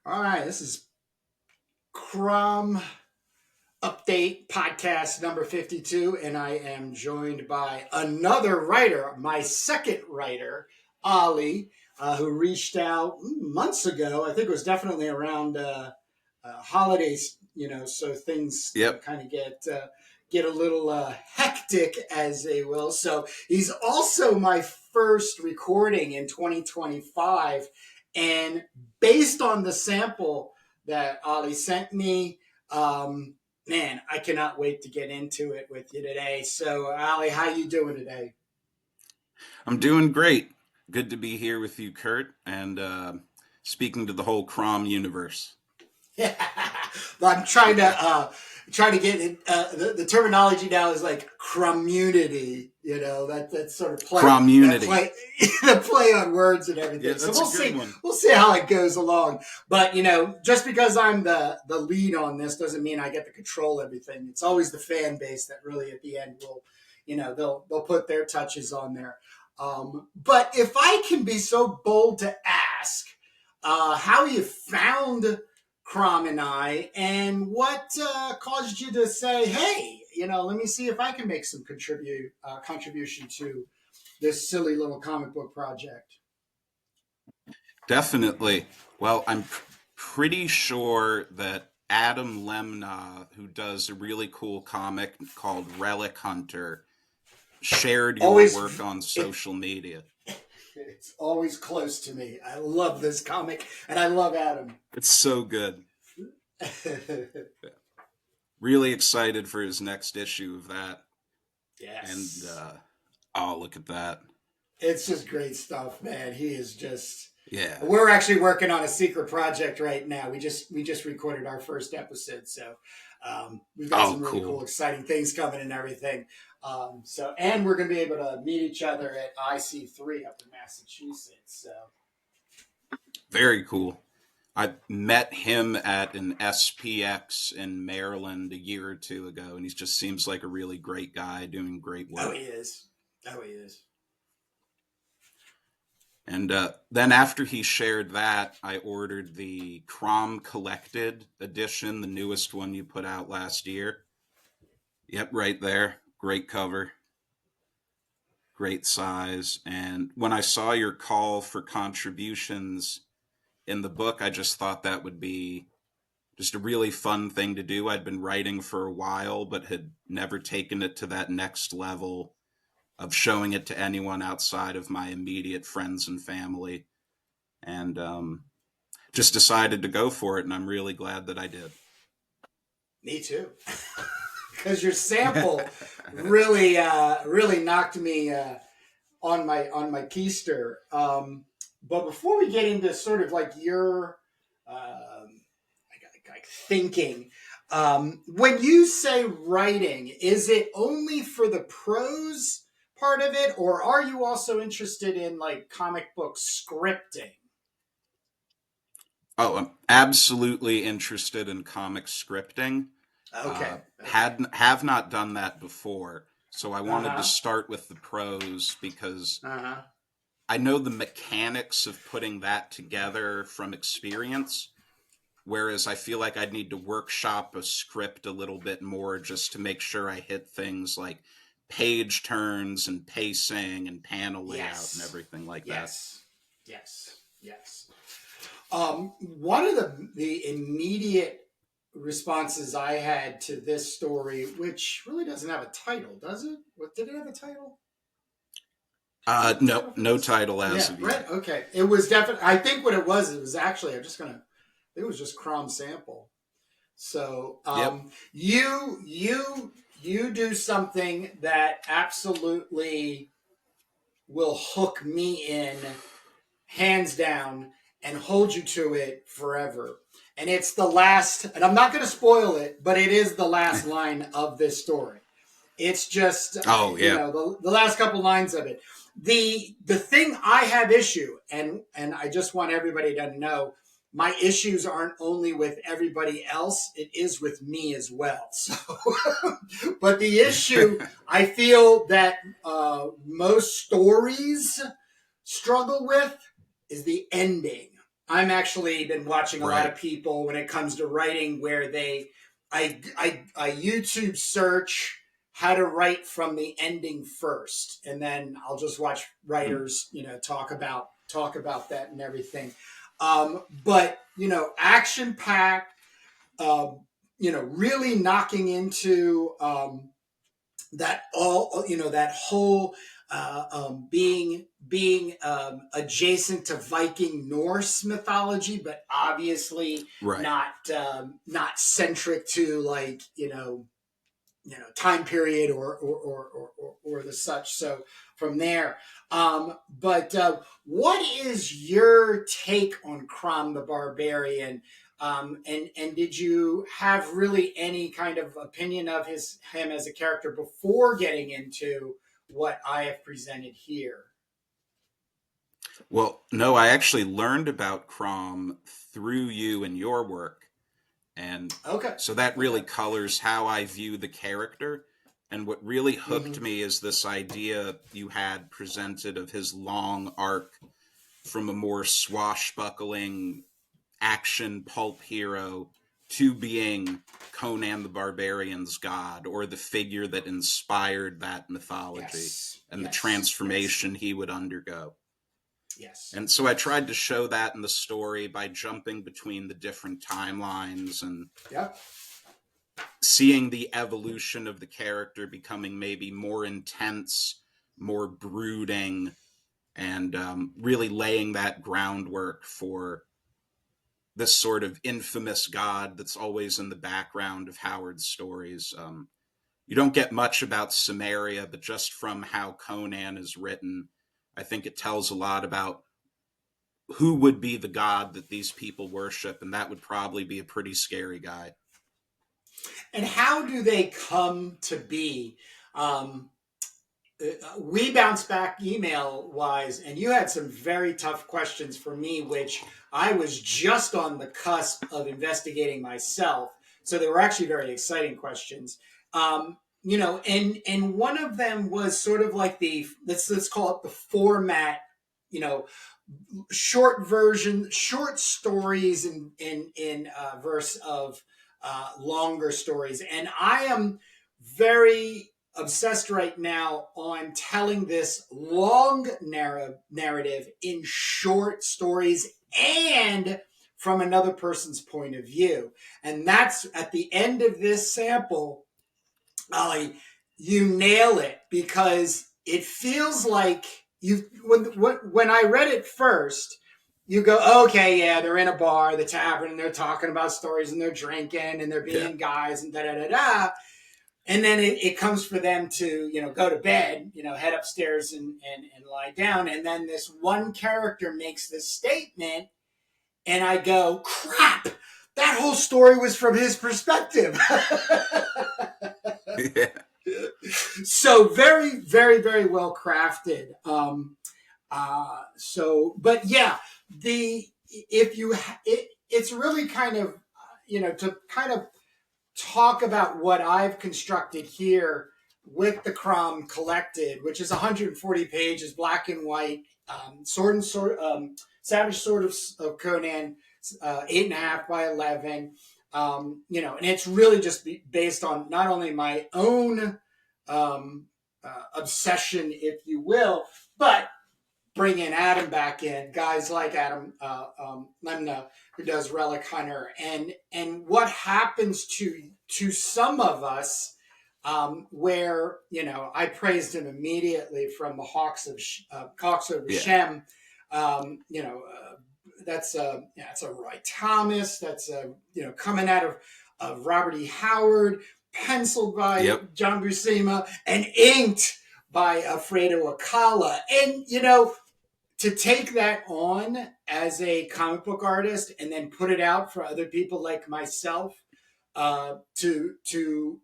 All right, this is CROM Update Podcast number 52, and I am joined by another writer, my second writer, Ali, who reached out months ago. I think it was definitely around holidays, so things Yep. kind of get a little hectic, as they will. So he's also my first recording in 2025, and based on the sample that Ali sent me, man, I cannot wait to get into it with you today. So, Ali, how you doing today? I'm doing great. Good to be here with you, Kurt, and speaking to the whole CROM universe. Yeah, I'm trying to get it. The terminology now is like community. That sort of CROMunity. the play on words and Yeah, everything. So that's we'll a good see. one. We'll see how it goes along. But just because I'm the lead on this doesn't mean I get to control everything. It's always the fan base that really at the end will, they'll put their touches on there. But if I can be so bold to ask, how you found Crom and I, and what caused you to say, "Hey, let me see if I can make some contribution to this silly little comic book project." Definitely. Well, I'm pretty sure that Adam Lemna, who does a really cool comic called Relic Hunter, shared your Always, work on it, social media. it's always close to me. I love this comic, and I love Adam. It's so good. Really excited for his next issue of that. And Yes, oh, look at that. it's just great stuff, man. He is just. Yeah. We're actually working on a secret project right now. We just recorded our first episode, so we've got Oh, some really cool, cool. exciting things coming and everything. And we're going to be able to meet each other at IC3 up in Massachusetts. So Very cool. I met him at an SPX in Maryland a year or two ago, and he just seems like a really great guy doing great oh, work. he is. Oh, he is. And then after he shared that, I ordered the CROM Collected edition, the newest one you put out last year. Yep, right there. Great cover, great size. And when I saw your call for contributions in the book, I just thought that would be just a really fun thing to do. I'd been writing for a while, but had never taken it to that next level of showing it to anyone outside of my immediate friends and family. And just decided to go for it, and I'm really glad that I did. Me too. Because your sample really knocked me on my keister. But before we get into sort of like your like thinking, when you say writing, is it only for the prose part of it, or are you also interested in like comic book scripting? Oh, I'm absolutely interested in comic scripting. Okay. Okay. Have not done that before, so I Uh wanted to huh. start with the prose because Uh huh. I know the mechanics of putting that together from experience. Whereas I feel like I'd need to workshop a script a little bit more just to make sure I hit things like page turns and pacing and panel layout and Yes. everything like that. Yes. Yes. Yes. One of the immediate responses I had to this story, which really doesn't have a title, does it? What did it have a title? Did it have a No, title for no this? title as Yeah, of right. yet. Okay, it was definitely. I think what it was actually. I'm just gonna. It was just Crom sample. So Yep. you do something that absolutely will hook me in, hands down, and hold you to it forever. And it's the last, and I'm not going to spoil it, but it is the last line of this story. It's just, Oh, yeah. the last couple lines of it. The thing I have issue, and I just want everybody to know, my issues aren't only with everybody else; it is with me as well. So, but the issue I feel that most stories struggle with is the ending. I'm actually been watching a lot Right. of people when it comes to writing where I YouTube search how to write from the ending first, and then I'll just watch Mm. writers, talk about that and everything. But action packed, really knocking into that whole being adjacent to Viking Norse mythology, but obviously Right. not centric to time period or the such. So from there, but what is your take on Crom the Barbarian? And did you have really any kind of opinion of him as a character before getting into what I have presented here? Well, no, I actually learned about CROM through you and your work. And Okay. so that really Okay. colors how I view the character. And what really Mm-hmm. hooked me is this idea you had presented of his long arc from a more swashbuckling action pulp hero to being Conan the Barbarian's god, or the figure that inspired that mythology, Yes. and the Yes. Yes. transformation he would undergo. Yes. And so I Yes. tried to show that in the story by jumping between the different timelines and Yep. seeing the evolution of the character becoming maybe more intense, more brooding, and really laying that groundwork for this sort of infamous god that's always in the background of Howard's stories. You don't get much about Samaria, but just from how Conan is written, I think it tells a lot about who would be the god that these people worship, and that would probably be a pretty scary guy. And how do they come to be? Um, we bounced back email wise, and you had some very tough questions for me, which I was just on the cusp of investigating myself. So they were actually very exciting questions. And one of them was sort of like let's call it the format, you know, short stories in verse of longer stories, and I am very obsessed right now on telling this long narrative in short stories and from another person's point of view. And that's at the end of this sample, Ollie, you nail it, because it feels like when I read it first, you go, okay, yeah, they're in a bar, the tavern, and they're talking about stories and they're drinking and they're Yeah. being guys and da da da da. And then it comes for them to, go to bed, head upstairs and lie down. And then this one character makes this statement, and I go, crap, that whole story was from his perspective. Yeah. So very, very, very well crafted. But yeah, the if you it's really kind of to kind of talk about what I've constructed here with the CROM Collected, which is 140 pages, black and white, Savage Sword of Conan, 8.5 by 11. And it's really just based on not only my own obsession, if you will, but bring in Adam back in, guys like Adam Lemna, who does Relic Hunter, and what happens to some of us, where I praised him immediately from the Hawks over Yeah. Shem. That's a Roy Thomas. That's coming out of Robert E. Howard, penciled by Yep. John Buscema, and inked by Alfredo Akala. And to take that on as a comic book artist and then put it out for other people like myself, to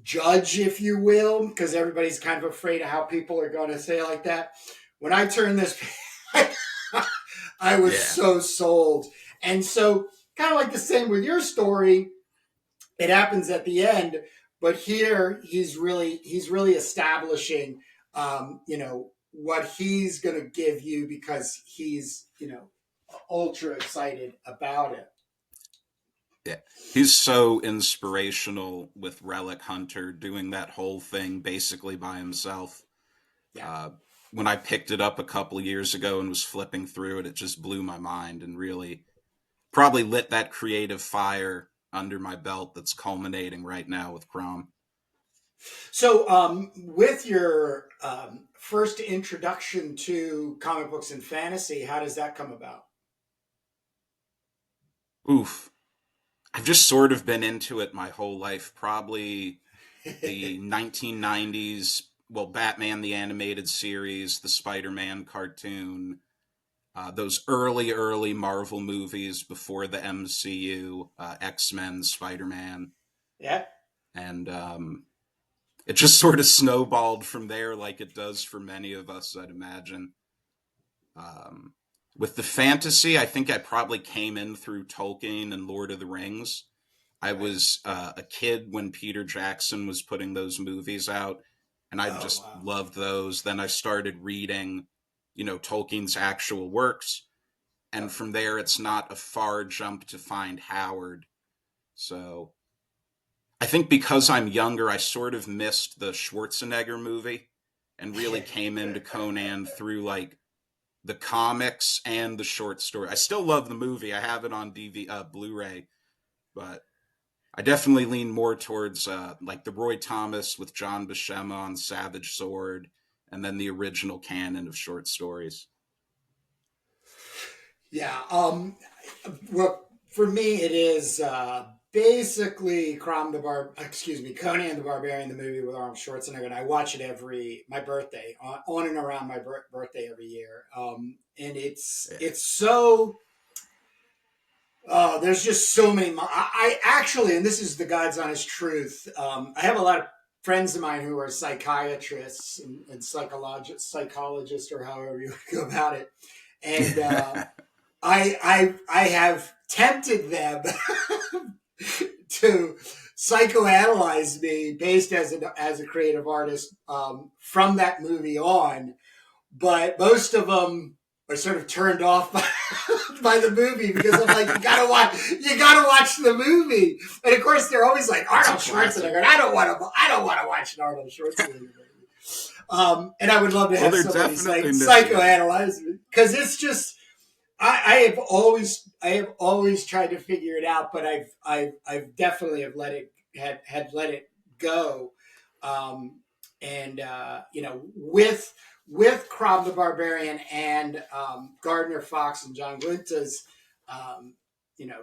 judge, if you will, because everybody's kind of afraid of how people are going to say like that. When I turned this, I was so sold. And so, kind of like the same with your story, it happens at the end, but here he's really establishing, what he's going to give you, because he's ultra excited about it. Yeah. He's so inspirational with Relic Hunter doing that whole thing basically by himself. Yeah. Uh, when I picked it up a couple years ago and was flipping through it, it just blew my mind and really probably lit that creative fire under my belt that's culminating right now with CROM. So, with your first introduction to comic books and fantasy, how does that come about? Oof. I've just sort of been into it my whole life, probably the 1990s, well, Batman the Animated Series, the Spider-Man cartoon, those early Marvel movies before the MCU, X-Men, Spider-Man, Yeah. and it just sort of snowballed from there like it does for many of us, I'd imagine. Um, with the fantasy, I think I probably came in through Tolkien and Lord of the Rings. I Right. was a kid when Peter Jackson was putting those movies out, and I Oh just wow. loved those. Then I started reading, Tolkien's actual works, and Yep. from there, it's not a far jump to find Howard. So I think because I'm younger, I sort of missed the Schwarzenegger movie and really came into Conan through like the comics and the short story. I still love the movie. I have it on Blu-ray, but I definitely lean more towards like the Roy Thomas with John Buscema on Savage Sword, and then the original canon of short stories. Yeah. Well, for me, it is basically Conan the Barbarian, the movie with Arnold Schwarzenegger, and I watch it every my birthday, on and around my birthday every year. And Yeah. it's so. There's just so many. I actually, and this is the God's honest truth. I have a lot of friends of mine who are psychiatrists and psychologists, or however you go about it, and I have tempted them to psychoanalyze me based as a creative artist, from that movie on, but most of them are sort of turned off by the movie because I'm like, you gotta watch the movie, and of course they're always like It's a Arnold classic. Schwarzenegger. And I don't want to watch an Arnold Schwarzenegger movie. And I would love to Well, have they're somebody definitely missing out. psychoanalyze me, because it's just I have always tried to figure it out, but I've definitely have let it had let it go, and with Crob the Barbarian and Gardner Fox and John Gunta's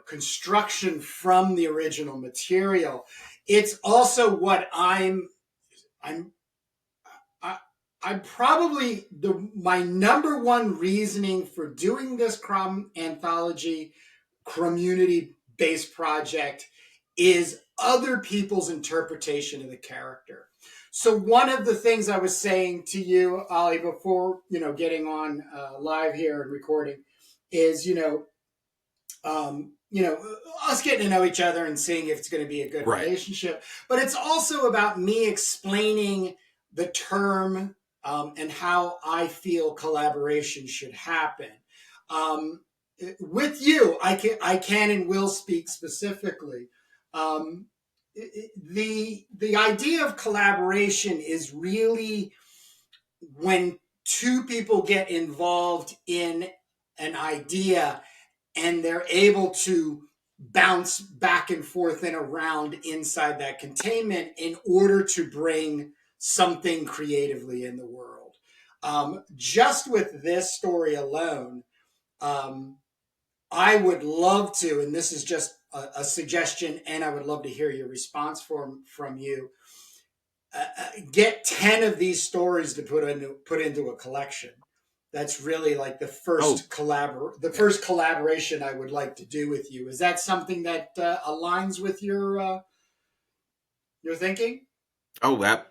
construction from the original material. It's also what I'm I, I'm probably my number one reasoning for doing this CROM anthology community based project is other people's interpretation of the character. So one of the things I was saying to you, Ollie, before getting on live here and recording, is us getting to know each other and seeing if it's going to be a good Right. relationship. But it's also about me explaining the term, and how I feel collaboration should happen. Um, with you, I can and will speak specifically. Um, the idea of collaboration is really when two people get involved in an idea and they're able to bounce back and forth and around inside that containment in order to bring something creatively in the world. Just with this story alone, um, I would love to, and this is just a suggestion, and I would love to hear your response from you. Get 10 of these stories to put into a collection. That's really like Oh, yeah. first collaboration I would like to do with you. Is that something that aligns with your thinking? Oh,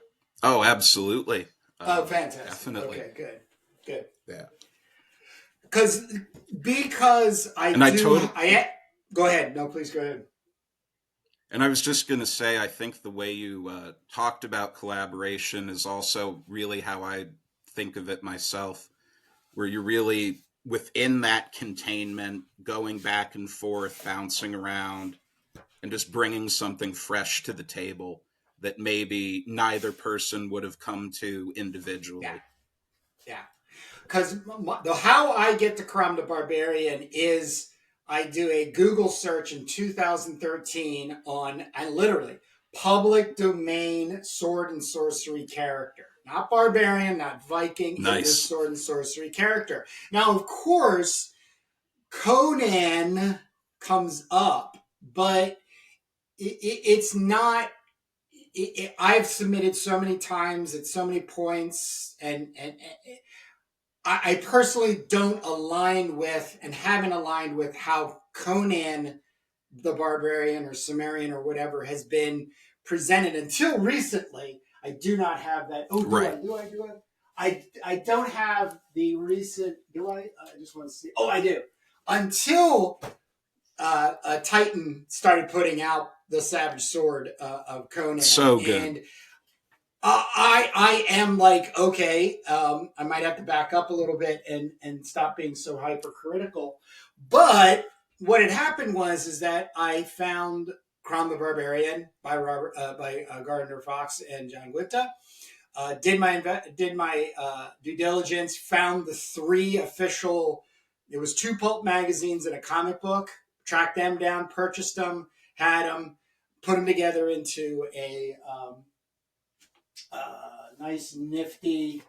oh, absolutely. Oh, fantastic. Definitely. Okay, good. Yeah. Because because I And I do totally. I go ahead. No, please go ahead. And I was just going to say, I think the way you talked about collaboration is also really how I think of it myself, where you're really within that containment, going back and forth, bouncing around, and just bringing something fresh to the table that maybe neither person would have come to individually. Yeah. Because how I get to CROM the Barbarian is I do a Google search in 2013 on, and literally, public domain sword and sorcery character. Not barbarian, not Viking. Nice. It was sword and sorcery character. Now, of course, Conan comes up, but it's not. I've submitted so many times at so many points, and I personally don't align with and haven't aligned with how Conan the Barbarian or Sumerian or whatever has been presented until recently. I do not have that. Oh, do I don't have the recent. Do I? I just want to see. Oh, I do. Until Titan started putting out the Savage Sword of Conan. So good. And I am like, okay, I might have to back up a little bit and stop being so hypercritical. But what had happened is that I found CROM the Barbarian by Gardner Fox and John Guinta. Did my due diligence, found the 3 official. It was 2 pulp magazines and a comic book. Tracked them down, purchased them, had them, put them together into a nice, nifty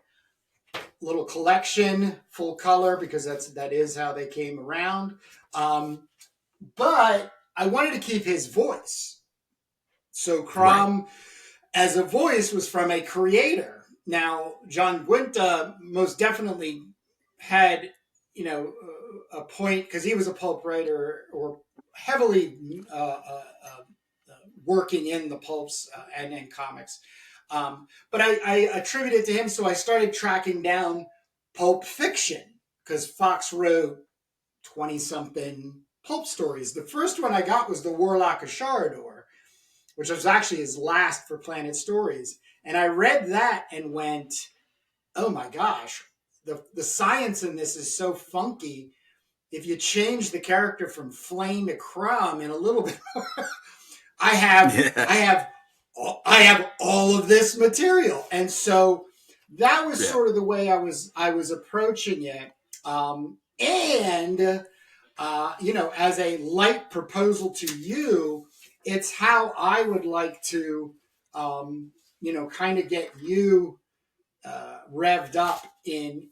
little collection, full color, because that is how they came around. But I wanted to keep his voice. So CROM, as a voice, was from a creator. Now, John Guinta most definitely had, a point, because he was a pulp writer or heavily working in the pulps and in comics. But I attribute it to him, so I started tracking down pulp fiction, because Fox wrote 20-something pulp stories. The first one I got was The Warlock of Sharador, which was actually his last for Planet Stories. And I read that and went, oh my gosh, the science in this is so funky. If you change the character from Flame to CROM in a little bit more, I have all of this material. And so that was sort of the way I was approaching it. As a light proposal to you, it's how I would like to, kind of get you revved up in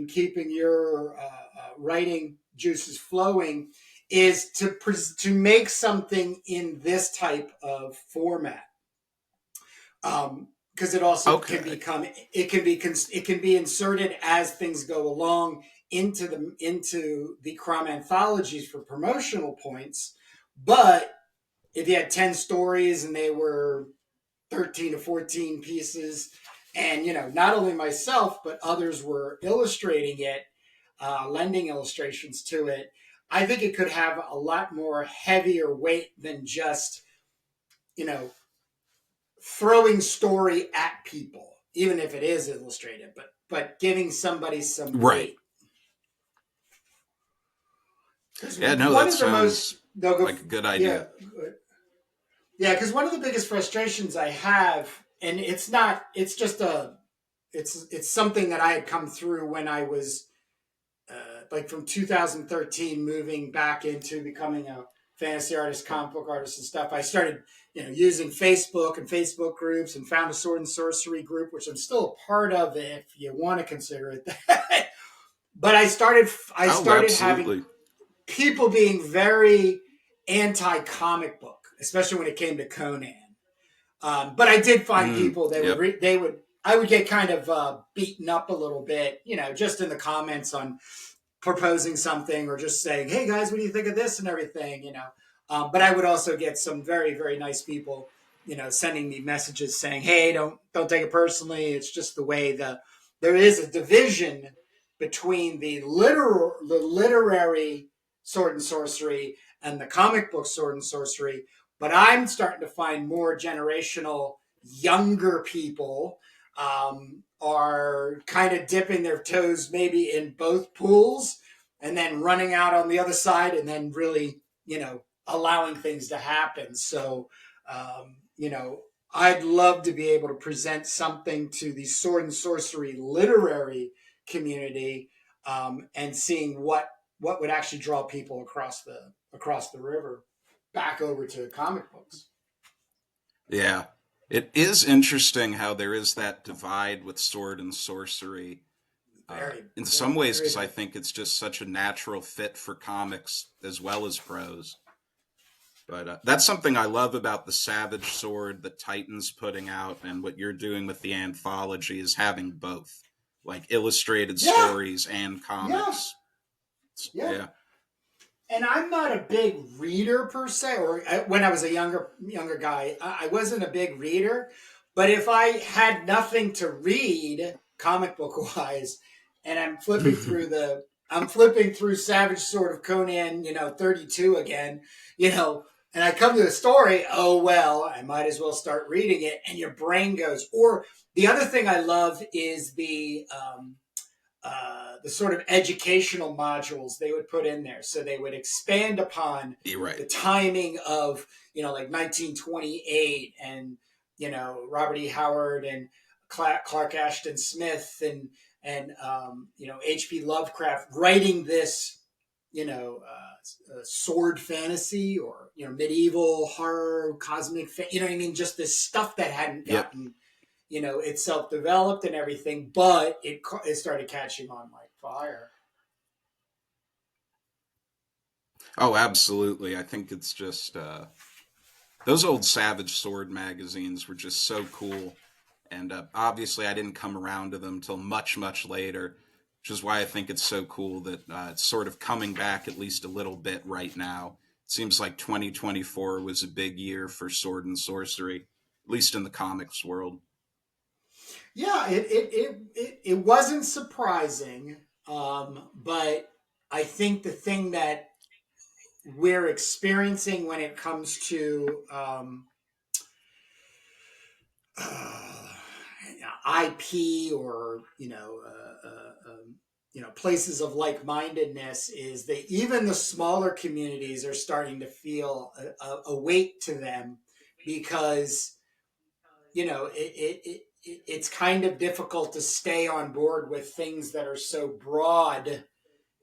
keeping your writing juices flowing, is to make something in this type of format. Because it also can be inserted as things go along into the CROM anthologies for promotional points. But if you had 10 stories and they were 13 to 14 pieces, and not only myself but others were illustrating it, lending illustrations to it, I think it could have a lot more heavier weight than just throwing story at people, even if it is illustrated, but giving somebody some weight. Yeah, no, that sounds like a good idea. Yeah, because one of the biggest frustrations I have, and it's something that I had come through when I was from 2013 moving back into becoming a fantasy artist, comic book artist and stuff. I started using Facebook and Facebook groups, and found a sword and sorcery group, which I'm still a part of if you want to consider it that. But I started having people being very anti-comic book, especially when it came to Conan. But I did find people that I would get kind of beaten up a little bit, just in the comments on proposing something or just saying, hey guys, what do you think of this and everything, but I would also get some very, very nice people, sending me messages saying, hey, don't take it personally. It's just the way there is a division between the literary sword and sorcery and the comic book sword and sorcery. But I'm starting to find more generational younger people are kind of dipping their toes maybe in both pools. and then running out on the other side, and then really, allowing things to happen. So, I'd love to be able to present something to the sword and sorcery literary community, and seeing what would actually draw people across the river back over to comic books. Yeah. It is interesting how there is that divide with sword and sorcery. In some ways, because I think it's just such a natural fit for comics as well as prose. But that's something I love about the Savage Sword that Titan's putting out, and what you're doing with the anthology is having both, like illustrated stories and comics. Yeah. And I'm not a big reader per se, or when I was a younger guy, I wasn't a big reader. But if I had nothing to read, comic book wise, and I'm flipping through Savage Sword of Conan, 32 again, and I come to the story, oh well, I might as well start reading it, and your brain goes. Or the other thing I love is the sort of educational modules they would put in there. So they would expand upon the timing of, like 1928 and, Robert E. Howard and Clark Ashton Smith and H.P. Lovecraft writing this, sword fantasy or, medieval horror, cosmic, just this stuff that hadn't gotten, itself developed and everything, but it started catching on like fire. Oh, absolutely. I think it's just those old Savage Sword magazines were just so cool. And obviously, I didn't come around to them till much, much later, which is why I think it's so cool that it's sort of coming back at least a little bit right now. It seems like 2024 was a big year for sword and sorcery, at least in the comics world. Yeah, it wasn't surprising, but I think the thing that we're experiencing when it comes to IP or places of like-mindedness is that even the smaller communities are starting to feel a weight to them, because it's kind of difficult to stay on board with things that are so broad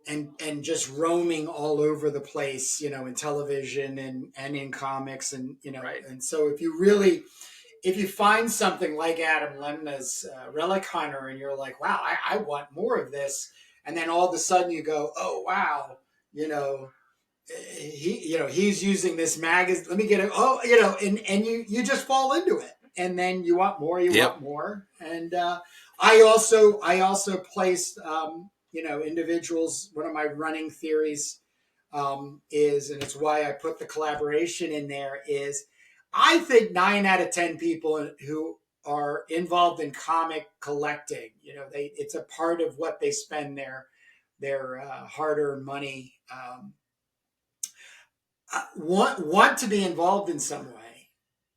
and just roaming all over the place, in television and in comics, and and so if you find something like Adam Lemna's Relic Hunter and you're like, wow, I want more of this, and then all of a sudden you go, oh wow, he's using this magazine, let me get it, and you just fall into it, and then you want more, want more. And I also placed individuals. One of my running theories is, and it's why I put the collaboration in there, is I think 9 out of 10 people who are involved in comic collecting, it's a part of what they spend their hard-earned money, want to be involved in some way.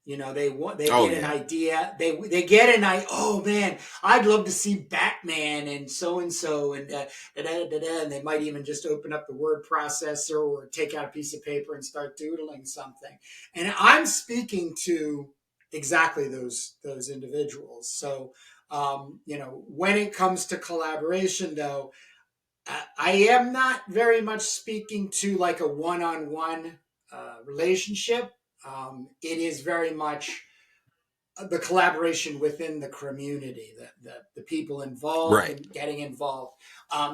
They get an idea. They get an idea. Oh man, I'd love to see Batman and so and and they might even just open up the word processor or take out a piece of paper and start doodling something. And I'm speaking to exactly those individuals. So when it comes to collaboration, though, I am not very much speaking to like a one-on-one relationship. It is very much the collaboration within the community, the people involved and getting involved.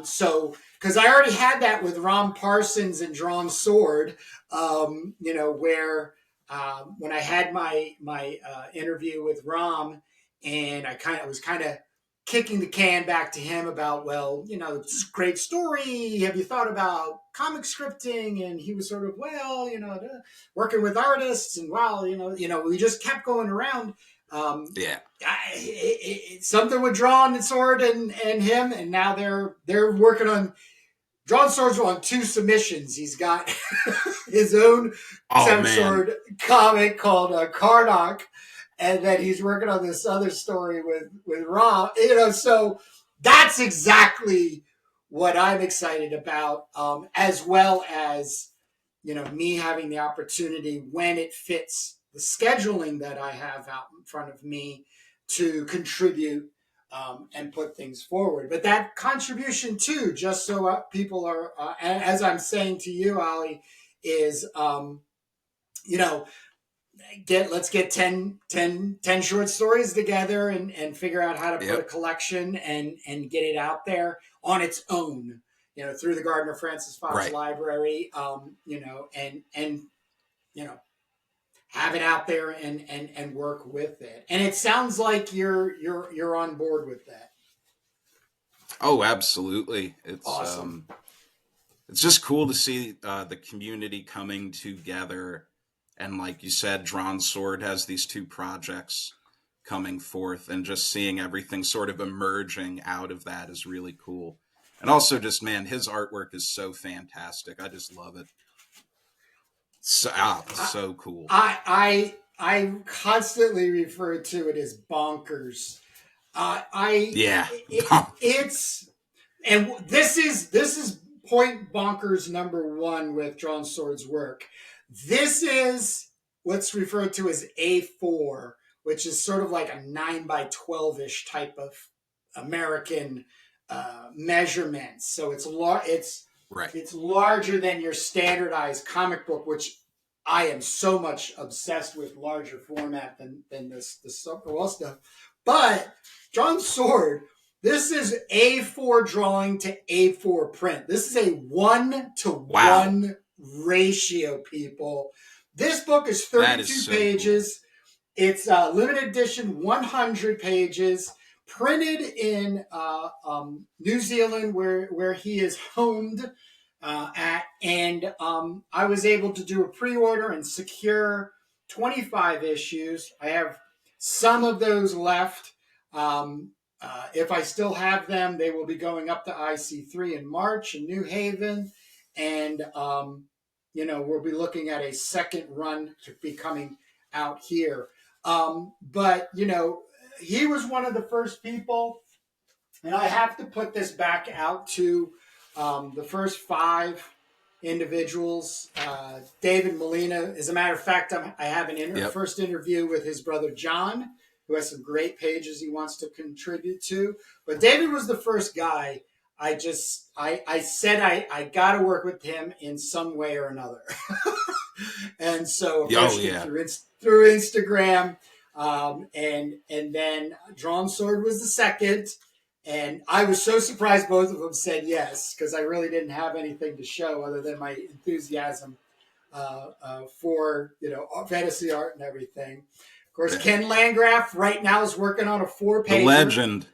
So, because I already had that with Ron Parsons and Drawn Sword, where when I had my interview with Rom, and I was kind of kicking the can back to him about, well, it's a great story. Have you thought about comic scripting? And he was sort of, well, working with artists, and wow, we just kept going around. Something with Drawn Sword and him, and now they're working on Drawn Sword's on 2 submissions. He's got his own Seven Sword comic called Karnak, and then he's working on this other story with Rom. So that's exactly what I'm excited about, as well as, me having the opportunity when it fits the scheduling that I have out in front of me to contribute and put things forward. But that contribution too, just so people are, as I'm saying to you, Ali, is, you know, let's get 10 short stories together and figure out how to put a Yep. collection and get it out there on its own, through the Gardner Fox Right. Library, and have it out there and work with it. And it sounds like you're on board with that. Oh, absolutely. Awesome. It's just cool to see the community coming together, and like you said, Drawn Sword has these two projects coming forth, and just seeing everything sort of emerging out of that is really cool. And also, just man, his artwork is so fantastic. I just love it. So cool. I constantly refer to it as bonkers. Yeah. It's, and this is point bonkers number one with Drawn Sword's work. This is what's referred to as A4, which is sort of like a 9 by 12 ish type of American measurements. So Right. it's larger than your standardized comic book, which I am so much obsessed with larger format than the stuff. But Drawn Sword, this is A4 drawing to A4 print. This is a 1-to-1 ratio, people. This book is 32 so pages. Cool. It's limited edition, 100 pages, printed in New Zealand, where he is homed at. And I was able to do a pre-order and secure 25 issues. I have some of those left. If I still have them, they will be going up to IC3 in March in New Haven. And, we'll be looking at a second run to be coming out here. But, he was one of the first people, and I have to put this back out to the first 5 individuals. David Molina, as a matter of fact, I have first interview with his brother John, who has some great pages he wants to contribute to. But David was the first guy. I said I got to work with him in some way or another. And so through Instagram, and then Drawn Sword was the second. And I was so surprised both of them said yes, because I really didn't have anything to show other than my enthusiasm for fantasy art and everything. Of course, Ken Landgraf right now is working on a 4-pager. The legend.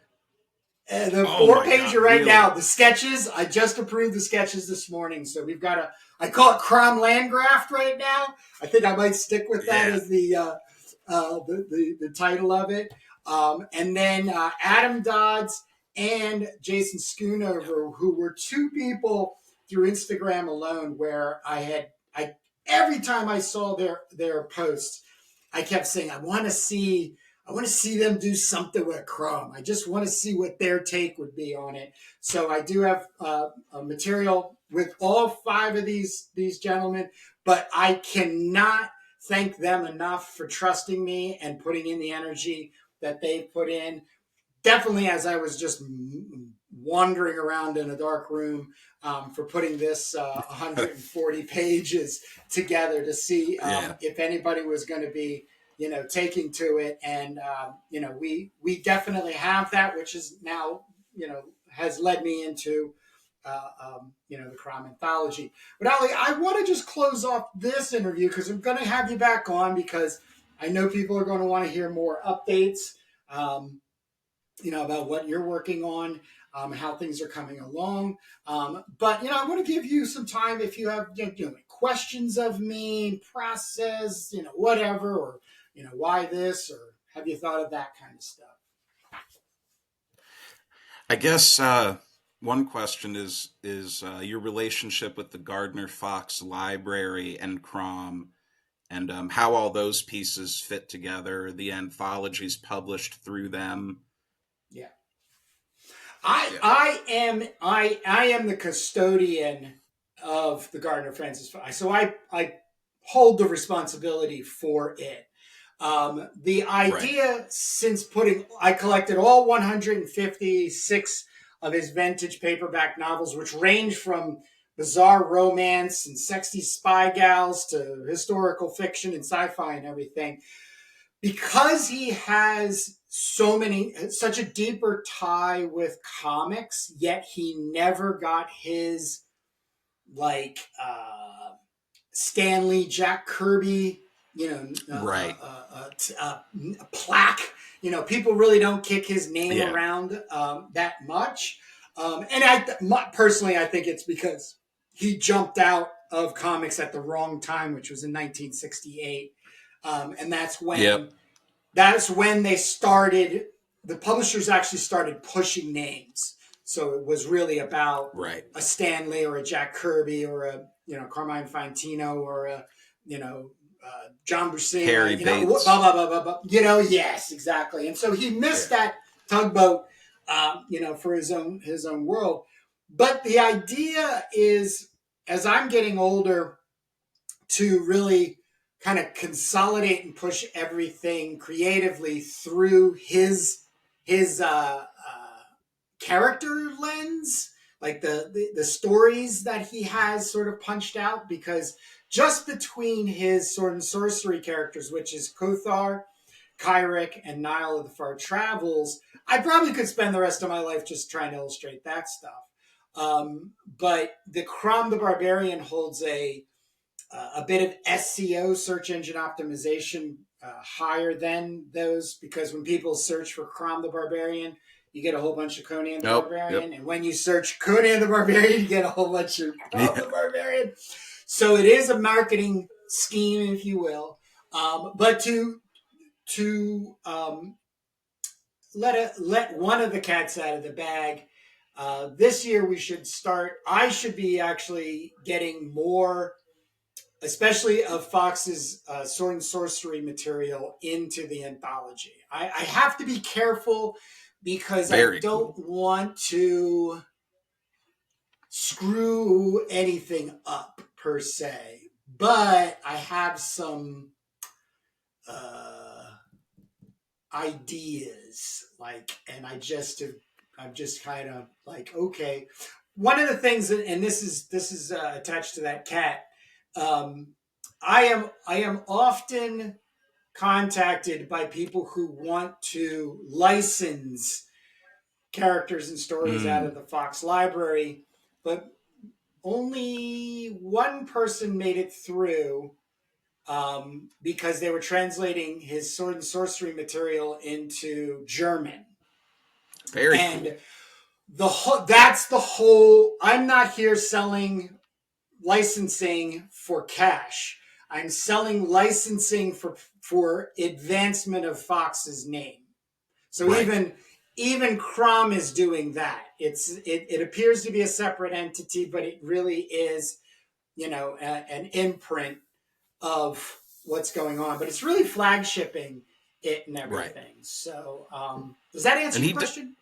The 4-pager right now. The sketches, I just approved the sketches this morning, so we've got I call it CROM Landgraf right now. I think I might stick with that as the title of it. And then Adam Dodds and Jason Schoonover, who were 2 people through Instagram alone, where I every time I saw their posts, I kept saying, I want to see them do something with CROM. I just want to see what their take would be on it. So I do have material with all 5 of these gentlemen, but I cannot thank them enough for trusting me and putting in the energy that they've put in. Definitely, as I was just wandering around in a dark room, for putting this 140 pages together to see if anybody was going to be, taking to it. And, we definitely have that, which is now, has led me into, the CROM Anthology. But Ali, I want to just close off this interview because I'm going to have you back on, because I know people are going to want to hear more updates, about what you're working on, how things are coming along. But, I want to give you some time if you have questions of me, process, whatever, or, why this, or have you thought of that kind of stuff? I guess one question is your relationship with the Gardner Fox Library and CROM, and how all those pieces fit together. The anthologies published through them. Yeah. I am the custodian of the Gardner Francis, so I hold the responsibility for it. The Right. idea, since I collected all 156 of his vintage paperback novels, which range from bizarre romance and sexy spy gals to historical fiction and sci-fi and everything, because he has such a deeper tie with comics, yet he never got his like Stanley, Jack Kirby, Right. plaque. People really don't kick his name Yeah. around that much. And personally, I think it's because he jumped out of comics at the wrong time, which was in 1968. And Yep. that's when the publishers actually started pushing names. So it was really about Right. a Stanley or a Jack Kirby or a Carmine Fantino or a John Harry Buscema, blah, Bates. blah, blah, blah, blah. Yes, exactly. And so he missed Yeah. that tugboat, for his own world. But the idea is, as I'm getting older, to really kind of consolidate and push everything creatively through his character lens, like the stories that he has sort of punched out. Because just between his sword and sorcery characters, which is Kothar, Kyric, and Nile of the Far Travels, I probably could spend the rest of my life just trying to illustrate that stuff. But the CROM the Barbarian holds a bit of SEO, search engine optimization, higher than those, because when people search for CROM the Barbarian, you get a whole bunch of Conan the Nope. Yep. Barbarian. And when you search Conan the Barbarian, you get a whole bunch of CROM Yeah. the Barbarian. So it is a marketing scheme, if you will. But to let one of the cats out of the bag, this year I should be actually getting more, especially of Fox's sword and sorcery material, into the anthology. I have to be careful because I Very don't cool. want to screw anything up per se, but I have some uh, ideas, and I'm just kind of like, okay. One of the things, and this is attached to that cat. Um, I am often contacted by people who want to license characters and stories out of Mm. the Fox library, but only one person made it through, because they were translating his sword and sorcery material into German. Very And cool. that's the whole. I'm not here selling licensing for cash. I'm selling licensing for advancement of Fox's name. So Right. even CROM is doing that. It appears to be a separate entity, but it really is, an imprint of what's going on. But it's really flagshipping it and Right. everything. So does that answer And your he question?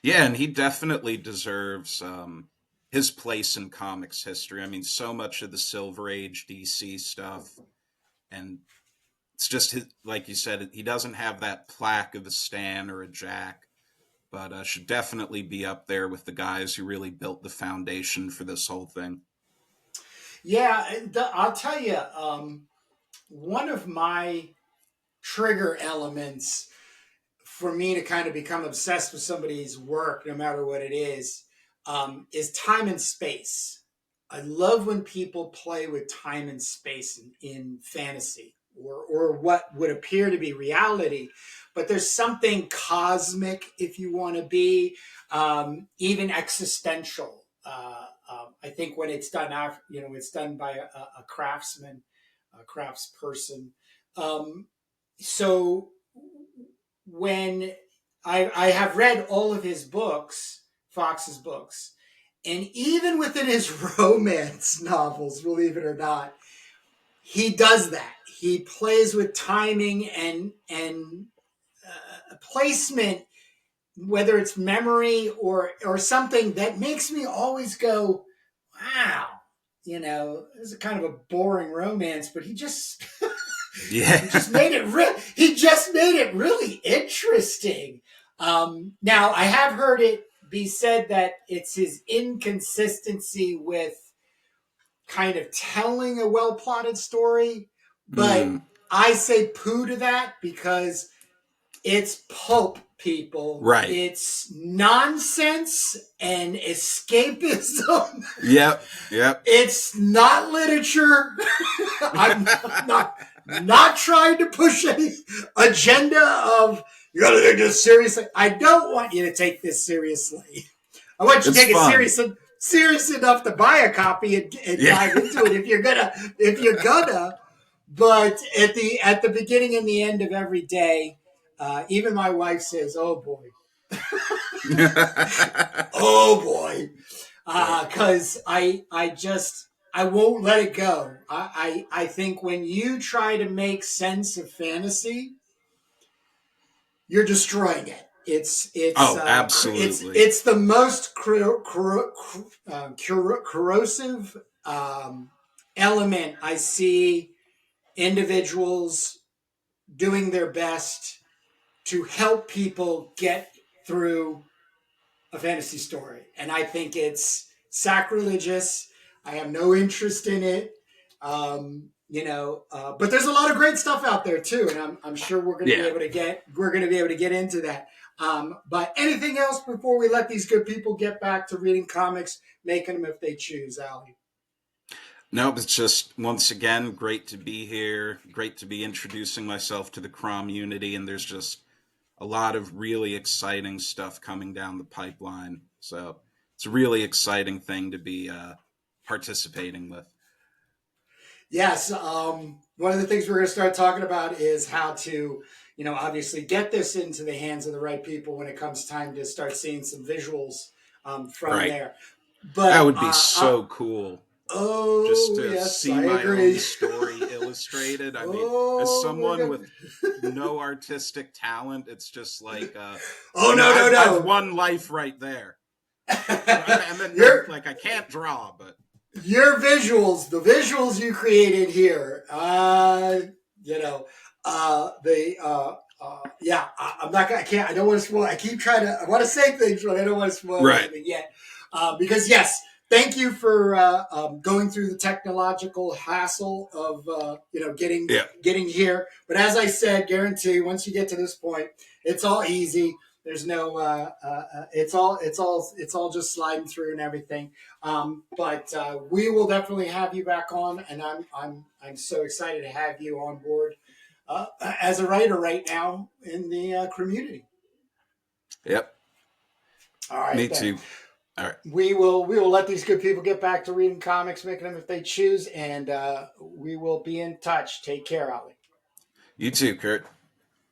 Yeah, and he definitely deserves his place in comics history. I mean, so much of the Silver Age DC stuff, and it's just like you said, he doesn't have that plaque of a Stan or a Jack, but should definitely be up there with the guys who really built the foundation for this whole thing. Yeah, I'll tell you, one of my trigger elements for me to kind of become obsessed with somebody's work, no matter what it is time and space. I love when people play with time and space in fantasy, or what would appear to be reality, but there's something cosmic, if you want to be, even existential. I think when it's done, it's done by a craftsman, a craftsperson. Um, so when I have read all of his books, Fox's books, and even within his romance novels, believe it or not, he does that. He plays with timing and placement whether it's memory or something that makes me always go, wow, this is kind of a boring romance, but he just Yeah. he just made it he just made it really interesting. Now I have heard it be said that it's his inconsistency with kind of telling a well plotted story, but I say poo to that because it's pulp, people. Right. It's nonsense and escapism. Yep. It's not literature. I'm not trying to push any agenda of you got to take this seriously. I don't want you to take this seriously. I want you to take it serious enough to buy a copy and dive into it if you're gonna. But at the beginning and the end of every day, even my wife says, "Oh boy, oh boy," because I won't let it go. I think when you try to make sense of fantasy, you're destroying it. It's absolutely. It's the most corrosive element I see individuals doing their best to help people get through a fantasy story. And I think it's sacrilegious. I have no interest in it. But there's a lot of great stuff out there too, and I'm sure we're going to be able to get into that. But anything else before we let these good people get back to reading comics, making them if they choose, Allie? Nope, it's just, once again, great to be here. Great to be introducing myself to the CROM unity, and there's just a lot of really exciting stuff coming down the pipeline. So it's a really exciting thing to be participating with. Yes. One of the things we're going to start talking about is how to, obviously get this into the hands of the right people when it comes time to start seeing some visuals from there. But that would be so cool. Oh, just to yes, see my own story illustrated. I mean, as someone with no artistic talent, it's just like, no. I've one life right there. And then I can't draw, but your visuals, the visuals you created here, I'm not gonna, I don't want to spoil. I want to say things, but I don't want to spoil anything yet. Because yes, thank you for going through the technological hassle of getting here. But as I said, guarantee once you get to this point, it's all easy. There's no it's all just sliding through and everything. But we will definitely have you back on, and I'm so excited to have you on board as a writer right now in the community. Yep. All right. Me too. All right. We will let these good people get back to reading comics, making them if they choose, and we will be in touch. Take care, Ollie. You too, Kurt.